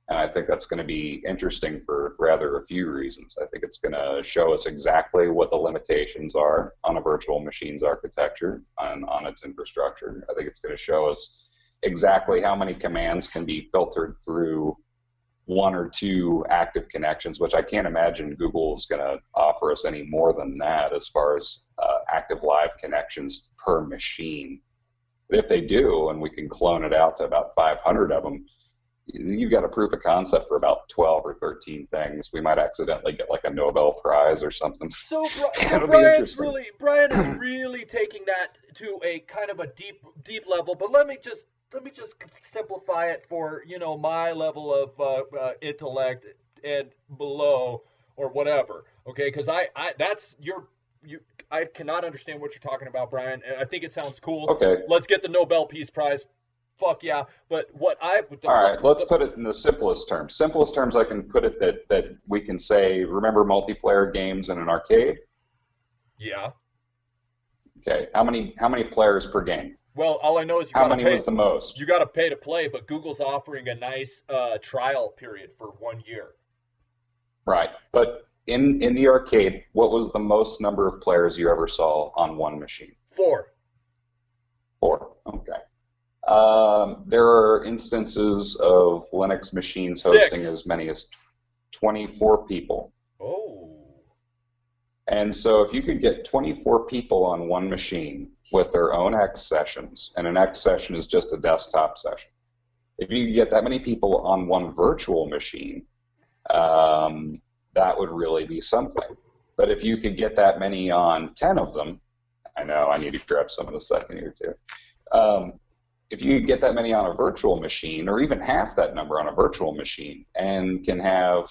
And I think that's going to be interesting for rather a few reasons. I think it's going to show us exactly what the limitations are on a virtual machine's architecture and on its infrastructure. I think it's going to show us exactly how many commands can be filtered through one or two active connections, which I can't imagine Google is going to offer us any more than that as far as active live connections per machine. But if they do, and we can clone it out to about 500 of them, you've got a proof of concept for about 12 or 13 things. We might accidentally get like a Nobel Prize or something. So Brian is really taking that to a kind of a deep level. But let me just simplify it for my level of intellect and below or whatever. Okay, because I cannot understand what you're talking about, Brian. And I think it sounds cool. Okay. Let's get the Nobel Peace Prize. Fuck yeah. But what I... All right, let's put it in the simplest terms. Simplest terms I can put it that we can say, remember multiplayer games in an arcade? Yeah. Okay, how many players per game? Well, all I know is how many was the most? You got to pay to play, but Google's offering a nice trial period for 1 year. Right, but in the arcade, what was the most number of players you ever saw on one machine? 4. 4, okay. There are instances of Linux machines hosting 6. as many as 24 people. Oh. And so if you could get 24 people on one machine with their own X sessions, and an X session is just a desktop session, if you get that many people on one virtual machine, that would really be something. But if you could get that many on 10 of them, I know I need to grab some in a second here too. If you get that many on a virtual machine, or even half that number on a virtual machine, and can have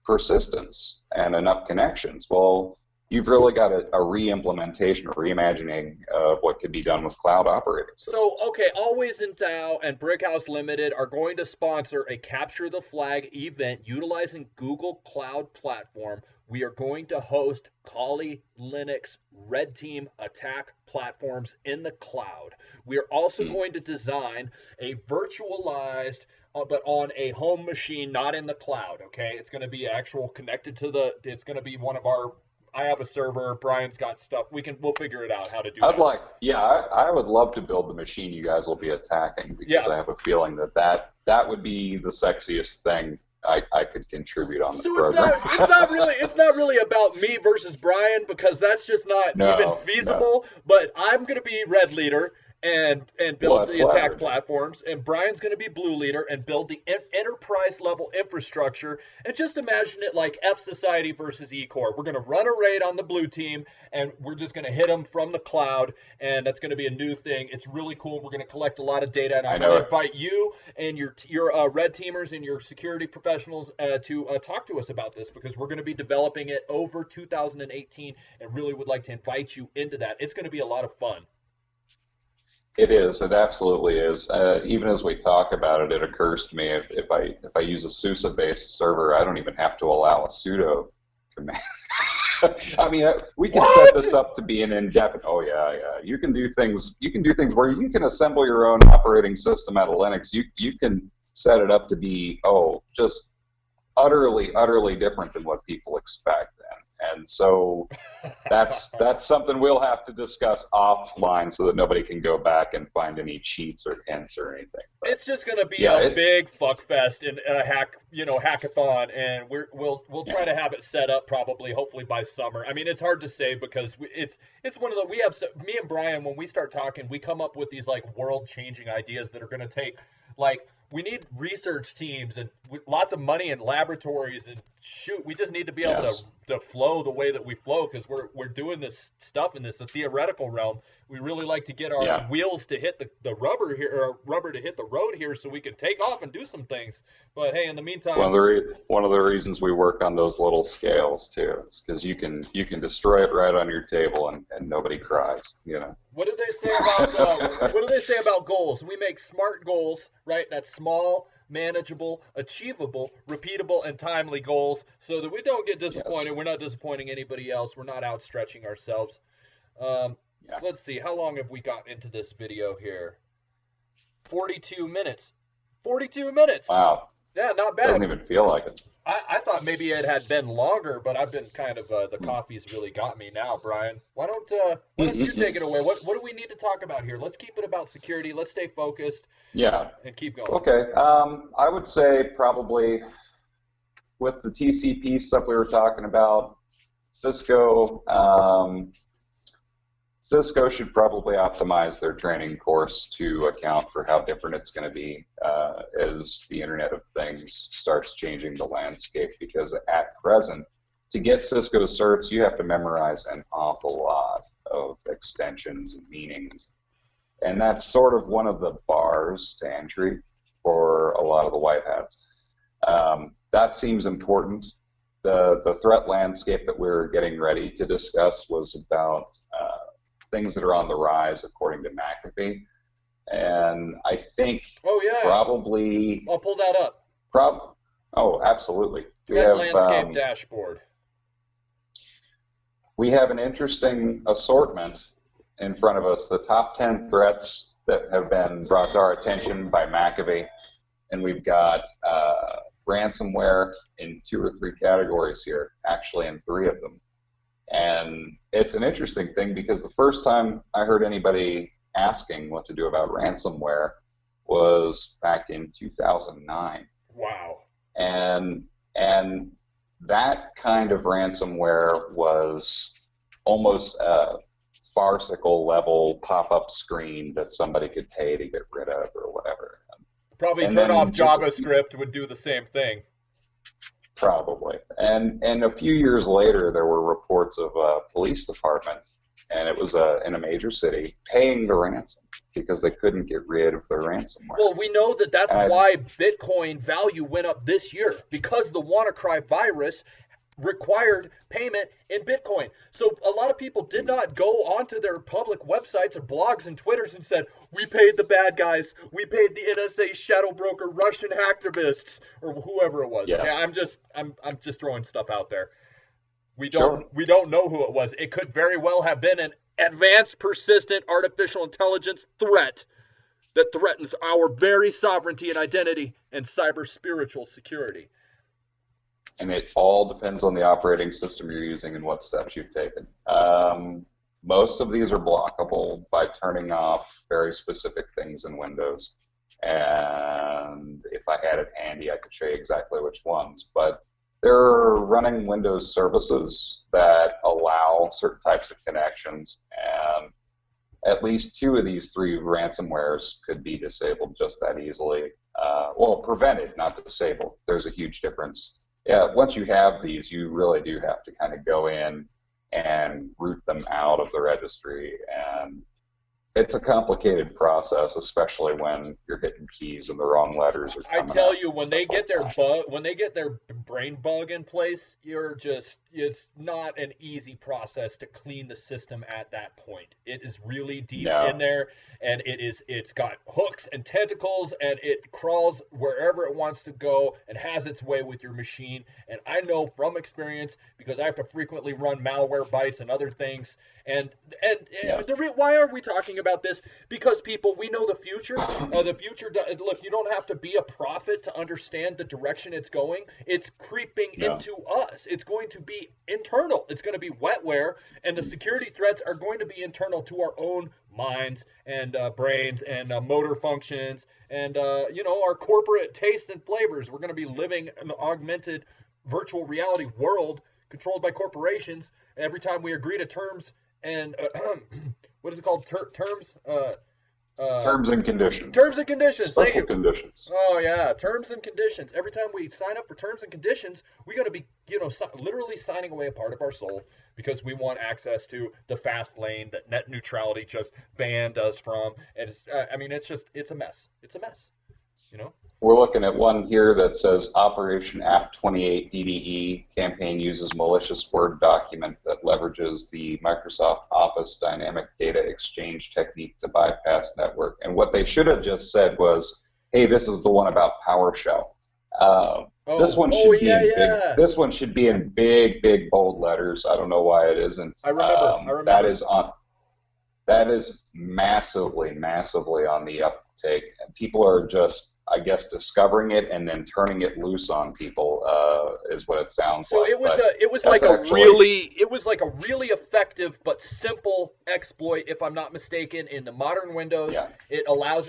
persistence and enough connections, well, you've really got a re-implementation, a reimagining of what could be done with cloud operating systems. So, okay, Always in Tao and Briq Haus Ltd are going to sponsor a Capture the Flag event utilizing Google Cloud Platform. We are going to host Kali Linux Red Team attack platforms in the cloud. We are also going to design a virtualized but on a home machine, not in the cloud, okay? It's going to be actual connected to it's going to be one of our, I have a server, Brian's got stuff. We'll figure it out how to do that. I would love to build the machine you guys will be attacking, because I have a feeling that would be the sexiest thing I could contribute on the program. It's not really about me versus Brian, because that's just not even feasible. No. But I'm going to be red leader and build the attack platforms, and Brian's going to be blue leader and build the enterprise level infrastructure. And just imagine it like F Society versus E-Core. We're going to run a raid on the blue team, and we're just going to hit them from the cloud, and that's going to be a new thing. It's really cool. We're going to collect a lot of data, and I'm going to invite you and your red teamers and your security professionals to talk to us about this, because we're going to be developing it over 2018, and really would like to invite you into that. It's going to be a lot of fun. It is. It absolutely is. Even as we talk about it, it occurs to me if I use a SUSE-based server, I don't even have to allow a sudo command. I mean, we can set this up to be an indefinite. Oh yeah. You can do things. You can do things where you can assemble your own operating system out of Linux. You can set it up to be just utterly different than what people expect. And so that's something we'll have to discuss offline, so that nobody can go back and find any cheats or hints or anything. But it's just going to be a big fuck fest and a hackathon, and we'll try to have it set up hopefully by summer. I mean, it's hard to say, because it's one of the me and Brian, when we start talking, we come up with these like world-changing ideas that are going to take, like, we need research teams and lots of money in laboratories, and we just need to be able to flow the way that we flow, because we're doing this stuff in the theoretical realm. We really like to get our wheels to hit the rubber here, or rubber to hit the road here, so we can take off and do some things. But hey, in the meantime, one of the reasons we work on those little scales too is because you can destroy it right on your table, and nobody cries. What do they say about goals? We make SMART goals, right? That's small, manageable, achievable, repeatable, and timely goals, so that we don't get disappointed. Yes. We're not disappointing anybody else. We're not outstretching ourselves. Let's see. How long have we got into this video here? 42 minutes. 42 minutes. Wow. Yeah, not bad. Doesn't even feel like it. I thought maybe it had been longer, but I've been kind of the coffee's really got me now, Brian. Why don't you take it away? What do we need to talk about here? Let's keep it about security. Let's stay focused. Yeah. And keep going. Okay. I would say probably with the TCP stuff we were talking about, Cisco should probably optimize their training course to account for how different it's going to be as the Internet of Things starts changing the landscape, because at present, to get Cisco certs, you have to memorize an awful lot of extensions and meanings. And that's sort of one of the bars to entry for a lot of the white hats. That seems important. The threat landscape that we're getting ready to discuss was about things that are on the rise, according to McAfee. And I think probably... I'll pull that up. Absolutely. Threat landscape dashboard. We have an interesting assortment in front of us, the top 10 threats that have been brought to our attention by McAfee. And we've got ransomware in 2 or 3 categories here, actually in 3 of them. And it's an interesting thing, because the first time I heard anybody asking what to do about ransomware was back in 2009. Wow. And that kind of ransomware was almost a farcical level pop-up screen that somebody could pay to get rid of or whatever. Probably turn off JavaScript would do the same thing. Probably. And a few years later, there were reports of a police department, and it was in a major city, paying the ransom because they couldn't get rid of their ransomware. Well, we know that that's And why Bitcoin value went up this year, because the WannaCry virus required payment in Bitcoin. So a lot of people did not go onto their public websites or blogs and Twitters and said, we paid the bad guys, we paid the NSA shadow broker, Russian hacktivists, or whoever it was. Yes. Okay, I'm just throwing stuff out there. We Sure. don't know who it was. It could very well have been an advanced persistent artificial intelligence threat that threatens our very sovereignty and identity and cyber spiritual security. And it all depends on the operating system you're using and what steps you've taken. Most of these are blockable by turning off very specific things in Windows. And if I had it handy, I could show you exactly which ones. But there are running Windows services that allow certain types of connections, and at least 2 of these 3 ransomwares could be disabled just that easily. Well, prevented, not disabled. There's a huge difference. Yeah, once you have these, you really do have to kind of go in and root them out of the registry, and it's a complicated process, especially when you're hitting keys and the wrong letters are coming I tell out you, and when stuff they get like their that. when they get their brain bug in place, it's not an easy process to clean the system at that point. It is really deep in No, there, and it's got hooks and tentacles, and it crawls wherever it wants to go and has its way with your machine. And I know from experience, because I have to frequently run malware bytes and other things. yeah, Why are we talking about this? Because people, we know the future. The future. Look, you don't have to be a prophet to understand the direction it's going. It's creeping no. into us. It's going to be internal. It's going to be wetware, and the security threats are going to be internal to our own minds and brains and motor functions and our corporate tastes and flavors. We're going to be living an augmented virtual reality world controlled by corporations. Every time we agree to terms and what is it called? Terms. Terms and conditions. Terms and conditions. Thank Special you. conditions. Oh yeah, terms and conditions. Every time we sign up for terms and conditions, we're going to be, literally signing away a part of our soul because we want access to the fast lane that net neutrality just banned us from. And it's a mess. It's a mess. You know. We're looking at one here that says Operation App28 DDE campaign uses malicious Word document that leverages the Microsoft Office dynamic data exchange technique to bypass network. And what they should have just said was, hey, this is the one about PowerShell. This one should be in big. This one should be in big, big, bold letters. I don't know why it isn't. I remember. That is massively, massively on the uptake, and people are just, I guess, discovering it and then turning it loose on people is what it sounds like. So it was like a really effective but simple exploit, if I'm not mistaken, in the modern Windows. Yeah. It allows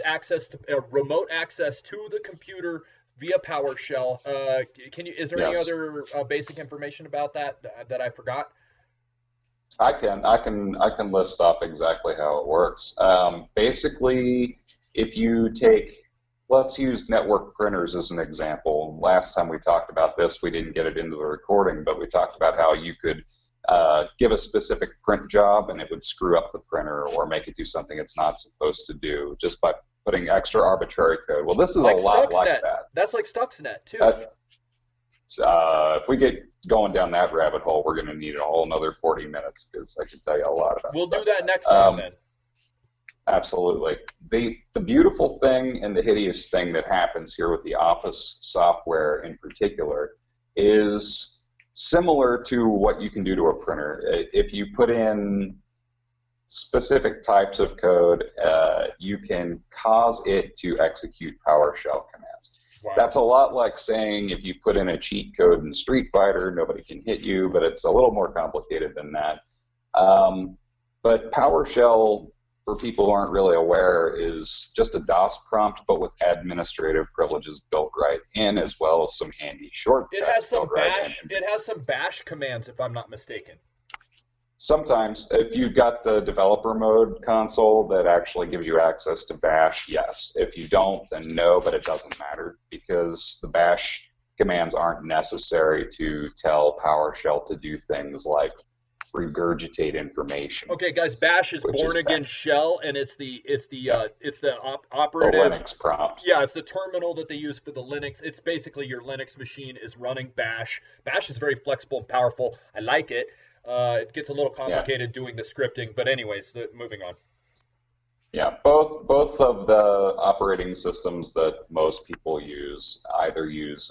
remote access to the computer via PowerShell. Is there any other basic information about that I forgot? I can list off exactly how it works. Basically, if you take, let's use network printers as an example. Last time we talked about this, we didn't get it into the recording, but we talked about how you could give a specific print job and it would screw up the printer or make it do something it's not supposed to do just by putting extra arbitrary code. Well, this is like a lot like that. That's like Stuxnet, too. If we get going down that rabbit hole, we're going to need a whole another 40 minutes because I can tell you a lot about We'll do that next time, then. Absolutely. The beautiful thing and the hideous thing that happens here with the Office software in particular is similar to what you can do to a printer. If you put in specific types of code, you can cause it to execute PowerShell commands. Wow. That's a lot like saying if you put in a cheat code in Street Fighter, nobody can hit you, but it's a little more complicated than that. But PowerShell, for people who aren't really aware, is just a DOS prompt, but with administrative privileges built right in, as well as some handy shortcuts. It has some bash commands, if I'm not mistaken. Sometimes, if you've got the developer mode console that actually gives you access to bash, yes. If you don't, then no, but it doesn't matter because the bash commands aren't necessary to tell PowerShell to do things like regurgitate information, Okay, guys, Bash is which is born again shell, and it's the yeah, the operative. Linux prompt. Yeah, it's the terminal that they use for the Linux. It's basically your Linux machine is running Bash. Bash is very flexible and powerful. I like it. It gets a little Yeah. complicated doing the scripting, but anyways, moving on. Yeah, both of the operating systems that most people use either use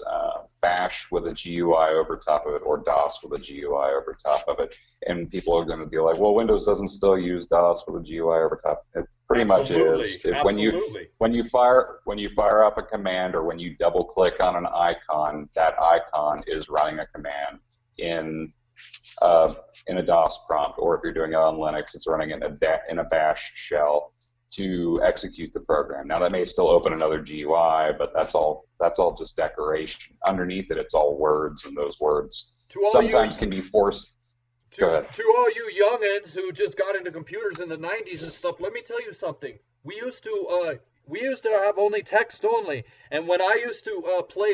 Bash with a GUI over top of it or DOS with a GUI over top of it. And people are going to be like, well, Windows doesn't still use DOS with a GUI over top. It pretty much is. Absolutely. When you fire up a command or when you double click on an icon, that icon is running a command in a DOS prompt, or if you're doing it on Linux, it's running in a Bash shell to execute the program. Now that may still open another GUI, but that's all just decoration. Underneath it, it's all words, and those words sometimes can be forced. Go ahead. To all you youngins who just got into computers in the 90s and stuff, let me tell you something. We used to have only text only, and when I used to play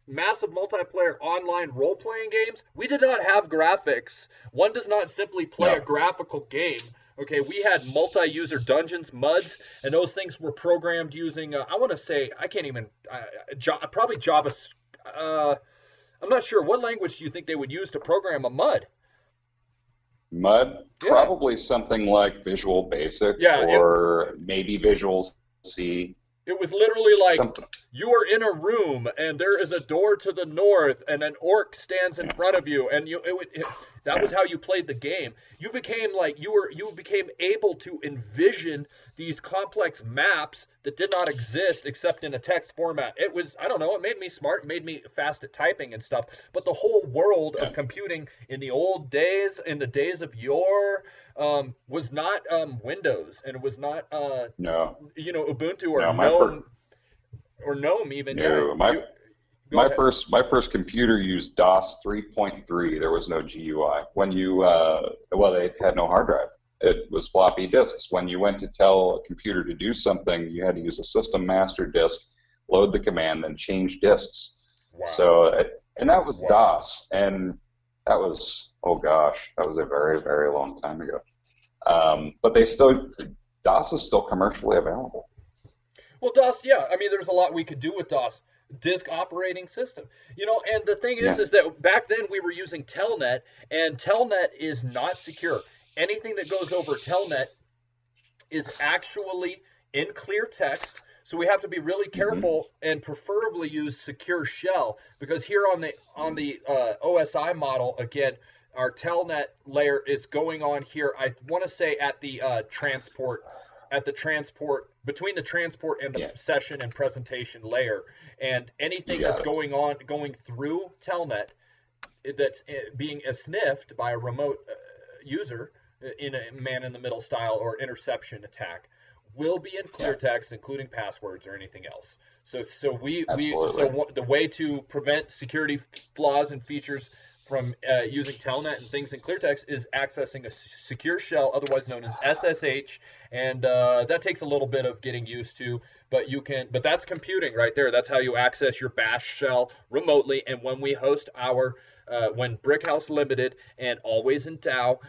massive multiplayer online role-playing games, we did not have graphics. One does not simply play a graphical game. Okay, we had multi-user dungeons, MUDs, and those things were programmed using, I want to say, I can't even, probably Java. I'm not sure. What language do you think they would use to program a MUD? MUD? Yeah. Probably something like Visual Basic, or maybe Visual C. It was literally like, you are in a room, and there is a door to the north, and an orc stands in front of you, and that was how you played the game. You became able to envision these complex maps that did not exist except in a text format. It was, I don't know, it made me smart, made me fast at typing and stuff. But the whole world of computing in the old days, in the days of yore, was not Windows, and it was not Ubuntu or GNOME or GNOME even. No, my first computer used DOS 3.3. There was no GUI. When you they had no hard drive. It was floppy disks. When you went to tell a computer to do something, you had to use a system master disk, load the command, then change disks. Wow. So, and that was DOS, and that was, oh gosh, that was a very, very long time ago. But DOS is still commercially available. Well, DOS, yeah. I mean, there's a lot we could do with DOS. Disk operating system. And the thing is that back then we were using Telnet, and Telnet is not secure. Anything that goes over Telnet is actually in clear text, so we have to be really careful and preferably use secure shell, because here on the OSI model, again, our Telnet layer is going on here. I want to say at the transport, between the transport and the session and presentation layer, and anything that's going through Telnet that's being sniffed by a remote user in a man-in-the-middle style or interception attack will be in clear text, including passwords or anything else. So the way to prevent security flaws and features from using Telnet and things in clear text is accessing a secure shell, otherwise known as SSH, and that takes a little bit of getting used to, but that's computing right there. That's how you access your Bash shell remotely. And when we host when Briq Haus Ltd and Always in Tao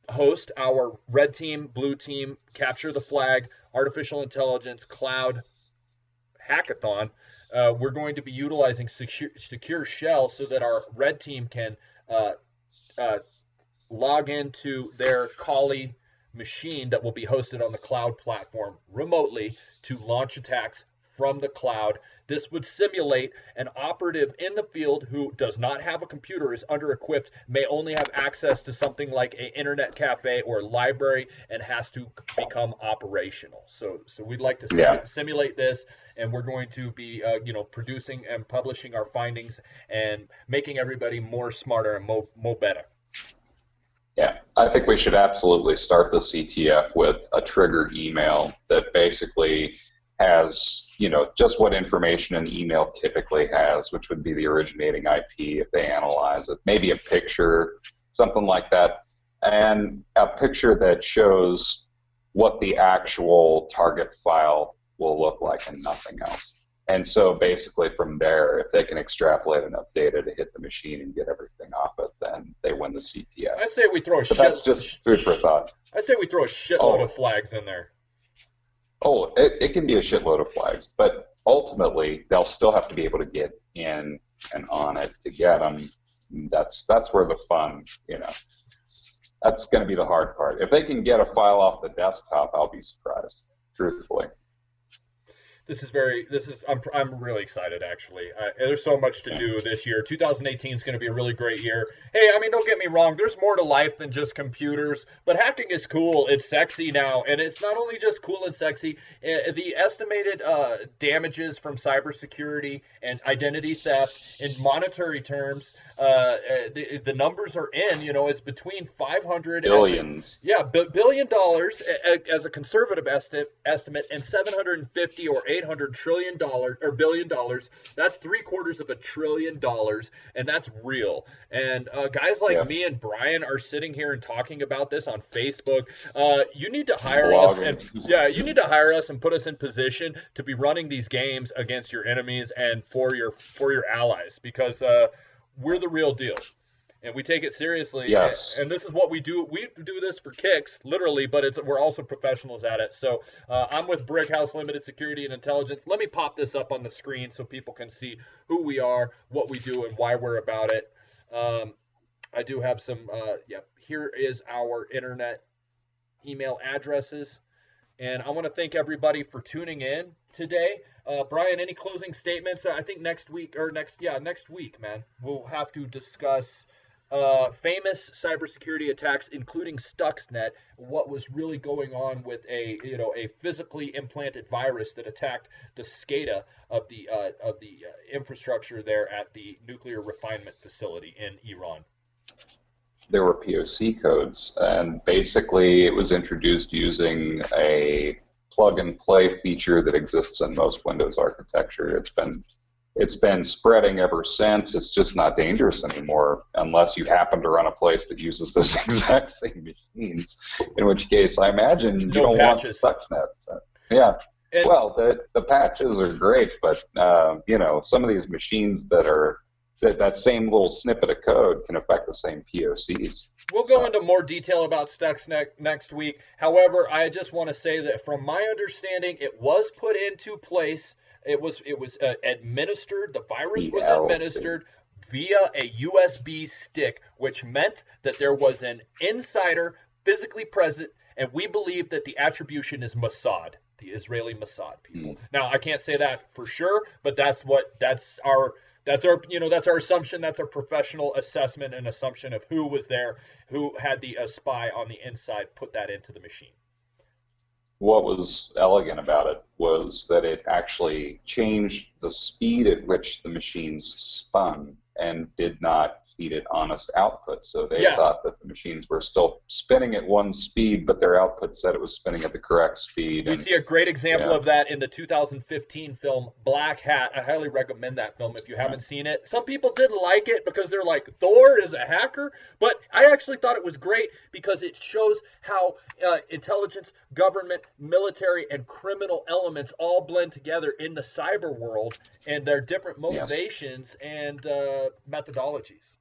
host our red team, blue team, capture the flag, artificial intelligence, cloud hackathon, we're going to be utilizing secure shell so that our red team can log into their Kali machine that will be hosted on the cloud platform remotely to launch attacks from the cloud. This would simulate an operative in the field who does not have a computer, is under-equipped, may only have access to something like an internet cafe or library, and has to become operational. So we'd like to simulate this, and we're going to be producing and publishing our findings and making everybody more smarter and more better. Yeah, I think we should absolutely start the CTF with a trigger email that basically has, just what information an email typically has, which would be the originating IP if they analyze it, maybe a picture, something like that, and a picture that shows what the actual target file will look like and nothing else. And so basically from there, if they can extrapolate enough data to hit the machine and get everything off it, then they win the CTF. I say we throw a But that's just food for thought. I say we throw a shitload Oh, of flags in there. it can be a shitload of flags, but ultimately they'll still have to be able to get in and on it to get them. That's where the fun, that's going to be the hard part. If they can get a file off the desktop, I'll be surprised, truthfully. I'm really excited, actually. There's so much to do this year. 2018 is going to be a really great year. Hey, I mean, don't get me wrong, there's more to life than just computers, but hacking is cool. It's sexy now, and it's not only just cool and sexy. The estimated damages from cybersecurity and identity theft in monetary terms, the numbers are in, it's between 500 billions. $1 billion as a conservative estimate, and 750 or 800 trillion dollars or $1 billion. That's $750 billion, and that's real. And guys like me and Brian are sitting here and talking about this on Facebook. You need to hire us, you need to hire us and put us in position to be running these games against your enemies and for your allies, because we're the real deal. And we take it seriously. Yes. And this is what we do. We do this for kicks, literally, but we're also professionals at it. So I'm with Briq Haus Ltd. Security and Intelligence. Let me pop this up on the screen so people can see who we are, what we do, and why we're about it. I do have some, here is our internet email addresses. And I want to thank everybody for tuning in today. Brian, any closing statements? I think next week, man, we'll have to discuss famous cybersecurity attacks, including Stuxnet, what was really going on with a physically implanted virus that attacked the SCADA of the infrastructure there at the nuclear refinement facility in Iran. There were POC codes, and basically it was introduced using a plug-and-play feature that exists in most Windows architecture. It's been spreading ever since. It's just not dangerous anymore unless you happen to run a place that uses those exact same machines, in which case I imagine you don't want Stuxnet. So, yeah. Well, the patches are great, but some of these machines that same little snippet of code can affect the same POCs. We'll go into more detail about Stuxnet next week. However, I just want to say that from my understanding, it was put into place. It was administered. The virus was administered via a USB stick, which meant that there was an insider physically present, and we believe that the attribution is Mossad, the Israeli Mossad people. Now, I can't say that for sure, but that's our assumption. That's our professional assessment and assumption of who was there, who had the spy on the inside, put that into the machine. What was elegant about it was that it actually changed the speed at which the machines spun and did not feed it honest output. So they thought that the machines were still spinning at one speed, but their output said it was spinning at the correct speed. We see a great example of that in the 2015 film Black Hat. I highly recommend that film if you haven't seen it. Some people didn't like it because they're like, Thor is a hacker, but I actually thought it was great because it shows how intelligence, government, military, and criminal elements all blend together in the cyber world and their different motivations and methodologies.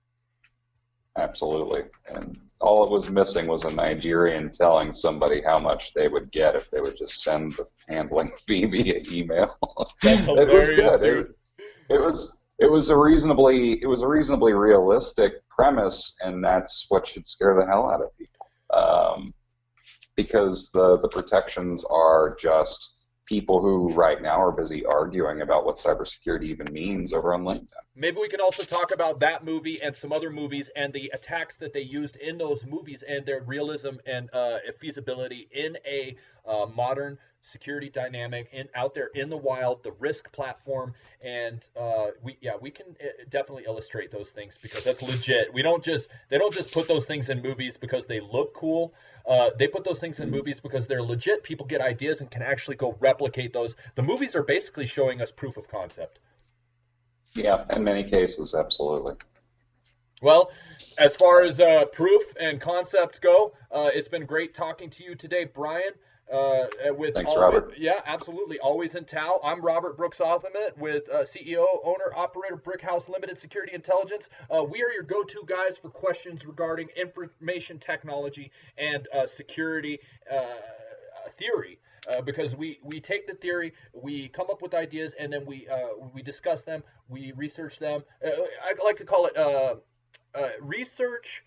Absolutely. And all it was missing was a Nigerian telling somebody how much they would get if they would just send the handling fee via email. That's hilarious. It was good. It was a reasonably realistic premise, and that's what should scare the hell out of people. Because the protections are just people who right now are busy arguing about what cybersecurity even means over on LinkedIn. Maybe we can also talk about that movie and some other movies and the attacks that they used in those movies and their realism and feasibility in a modern security dynamic out there in the wild, the Risk platform, and we can definitely illustrate those things because that's legit. They don't just put those things in movies because they look cool. They put those things in movies because they're legit. People get ideas and can actually go replicate those. The movies are basically showing us proof of concept. Yeah, in many cases, absolutely. Well, as far as proof and concept go, it's been great talking to you today, Brian. With Thanks, always, Robert. yeah, absolutely, always in Tao. I'm Robert Brooks Authement with CEO, owner, operator, Briq Haus Ltd. Security Intelligence. We are your go-to guys for questions regarding information technology and security theory. Because we take the theory, we come up with ideas, and then we discuss them, we research them. I like to call it research,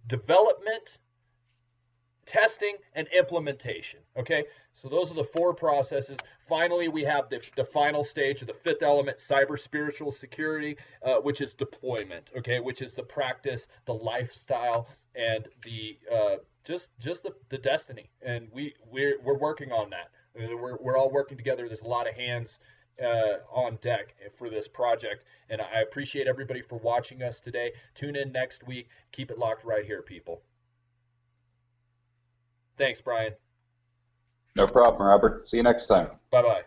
development, testing, and implementation. Okay, so those are the four processes. Finally, we have the final stage of the fifth element, cyber spiritual security, which is deployment. Okay, which is the practice, the lifestyle, and the just the destiny. And we're working on that. We're all working together. There's a lot of hands on deck for this project, and I appreciate everybody for watching us today. Tune in next week. Keep it locked right here, people. Thanks, Brian. No problem, Robert. See you next time. Bye bye.